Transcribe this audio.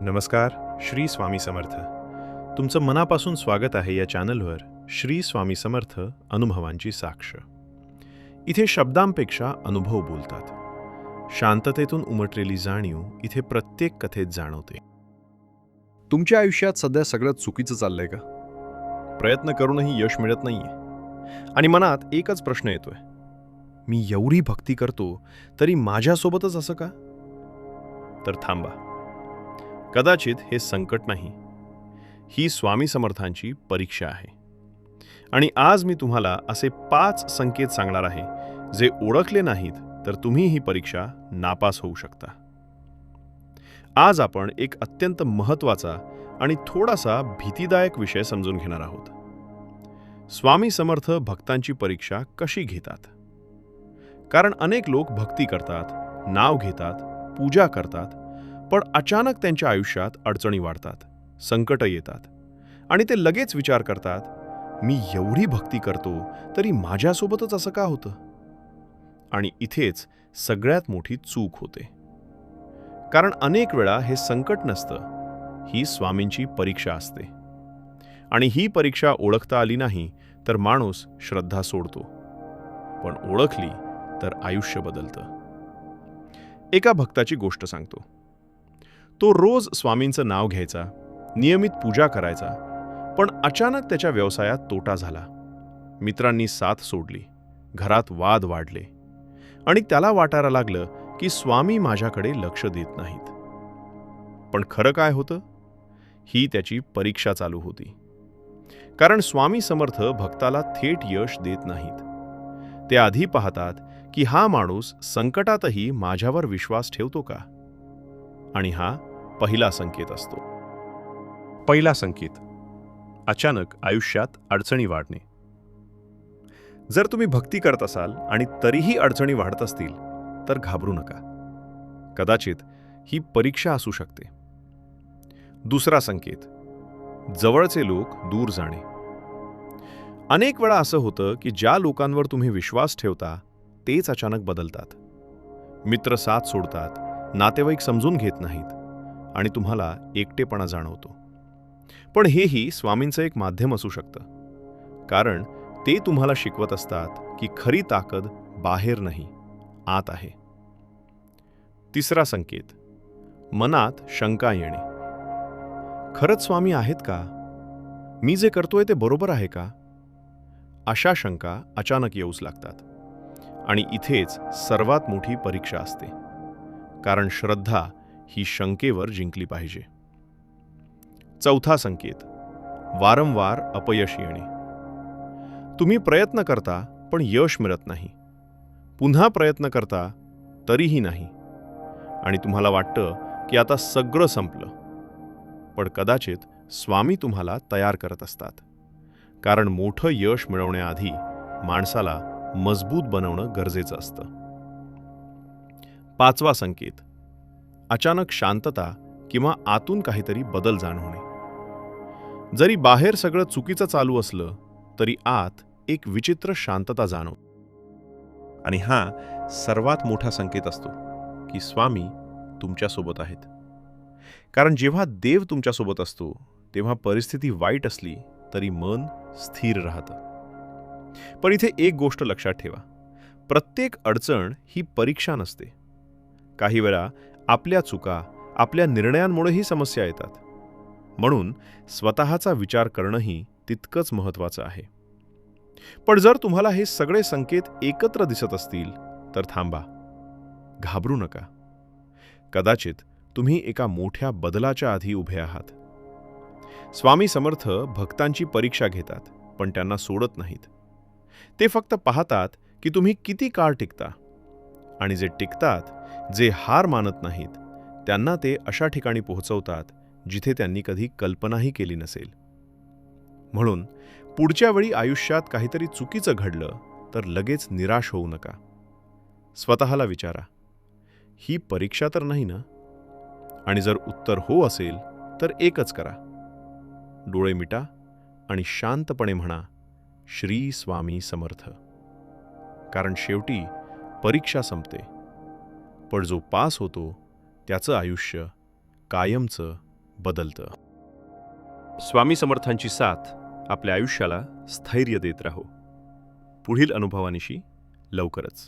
नमस्कार, श्री स्वामी समर्थ. तुमचं मनापासून स्वागत आहे या चॅनलवर श्री स्वामी समर्थ अनुभवांची साक्ष. इथे शब्दांपेक्षा अनुभव बोलतात. शांततेतून उमटलेली जाणीव इथे प्रत्येक कथेत जाणवते. तुमच्या आयुष्यात सध्या सगळं चुकीचं चाललंय का? प्रयत्न करूनही यश मिळत नाहीये आणि मनात एकच प्रश्न येतोय, मी एवढी भक्ती करतो तरी माझ्यासोबतच असं का? तर थांबा. कदाचित हे संकट नाही, ही स्वामी समर्थांची परीक्षा आहे. आणि आज मी तुम्हाला असे 5 संकेत सांगणार आहे जे ओळखले नाहीत तर तुम्ही ही परीक्षा नापास होऊ शकता. आज आपण एक अत्यंत महत्त्वाचा आणि थोडासा भीतीदायक विषय समजून घेणार आहोत. स्वामी समर्थ भक्तांची परीक्षा कशी घेतात? कारण अनेक लोक भक्ती करतात, नाव घेतात, पूजा करतात, पण अचानक त्यांच्या आयुष्यात अडचणी वाढतात, संकट येतात आणि ते लगेच विचार करतात, मी एवढी भक्ती करतो तरी माझ्यासोबतच असं का होतं? आणि इथेच सगळ्यात मोठी चूक होते. कारण अनेक वेळा हे संकट नसतं, ही स्वामींची परीक्षा असते. आणि ही परीक्षा ओळखता आली नाही तर माणूस श्रद्धा सोडतो, पण ओळखली तर आयुष्य बदलतं. एका भक्ताची गोष्ट सांगतो. तो रोज स्वामींचं नाव घ्यायचा, नियमित पूजा करायचा, पण अचानक त्याच्या व्यवसायात तोटा झाला. मित्रांनी साथ सोडली, घरात वाद वाढले आणि त्याला वाटायला लागलं की स्वामी माझ्याकडे लक्ष देत नाहीत. पण खरं काय होतं? ही त्याची परीक्षा चालू होती. कारण स्वामी समर्थ भक्ताला थेट यश देत नाहीत. ते आधी पाहतात की हा माणूस संकटातही माझ्यावर विश्वास ठेवतो का? आणि हा पहिला संकेत असतो. पहिला संकेत, अचानक आयुष्यात अडचणी वाढणे. जर तुम्ही भक्ती करत असाल आणि तरीही अडचणी वाढत असतील तर घाबरू नका. कदाचित ही परीक्षा असू शकते. दुसरा संकेत, जवळचे लोक दूर जाणे. अनेक वेळा असं होतं की ज्या लोकांवर तुम्ही विश्वास ठेवता तेच अचानक बदलतात. मित्र साथ सोडतात, नातेवाईक समजून घेत नाहीत आणि तुम्हाला एकटेपणा जाणवतो. पण हेही स्वामींचं एक माध्यम असू शकतं. कारण ते तुम्हाला शिकवत असतात की खरी ताकद बाहेर नाही, आत आहे. तिसरा संकेत, मनात शंका येणे. खरंच स्वामी आहेत का? मी जे करतोय ते बरोबर आहे का? अशा शंका अचानक येऊच लागतात. आणि इथेच सर्वात मोठी परीक्षा असते. कारण श्रद्धा ही शंकेवर जिंकली पाहिजे. चौथा संकेत, वारंवार अपयश येणे. तुम्ही प्रयत्न करता पण यश मिळत नाही. पुन्हा प्रयत्न करता तरीही नाही. आणि तुम्हाला वाटतं की आता सगळं संपलं. पण कदाचित स्वामी तुम्हाला तयार करत असतात. कारण मोठं यश मिळवण्याआधी माणसाला मजबूत बनवणं गरजेचं असतं. पाचवा संकेत, अचानक शांतता किंवा आतून काहीतरी बदल जाणवणे. जरी बाहेर सगळं चुकीचं चालू असलं तरी आत एक विचित्र शांतता जाणव. आणि हा सर्वात मोठा संकेत असतो की स्वामी तुमच्यासोबत आहेत. कारण जेव्हा देव तुमच्यासोबत असतो तेव्हा परिस्थिती वाईट असली तरी मन स्थिर राहतं. पण इथे एक गोष्ट लक्षात ठेवा, प्रत्येक अडचण ही परीक्षा नसते. काही वेळा आपल्या चुका, आपल्या निर्णयांमुळेही समस्या येतात. म्हणून स्वतःचा विचार करणंही तितकंच महत्त्वाचं आहे. पण जर तुम्हाला हे सगळे संकेत एकत्र दिसत असतील तर थांबा, घाबरू नका. कदाचित तुम्ही एका मोठ्या बदलाच्या आधी उभे आहात. स्वामी समर्थ भक्तांची परीक्षा घेतात पण त्यांना सोडत नाहीत. ते फक्त पाहतात की तुम्ही किती काळ टिकता. आणि जे टिकतात, जे हार मानत नाहीत, त्यांना ते अशा ठिकाणी पोहोचवतात जिथे त्यांनी कधी कल्पनाही केली नसेल. म्हणून पुढच्या वेळी आयुष्यात काहीतरी चुकीचं घडलं तर लगेच निराश होऊ नका. स्वतःला विचारा, ही परीक्षा तर नाही ना? आणि जर उत्तर हो असेल तर एकच करा, डोळे मिटा आणि शांतपणे म्हणा, श्री स्वामी समर्थ. कारण शेवटी परीक्षा संपते, पण जो पास होतो त्याचं आयुष्य कायमचं बदलतं. स्वामी समर्थांची साथ आपल्या आयुष्याला स्थैर्य देत राहो. पुढील अनुभवानिशी लवकरच.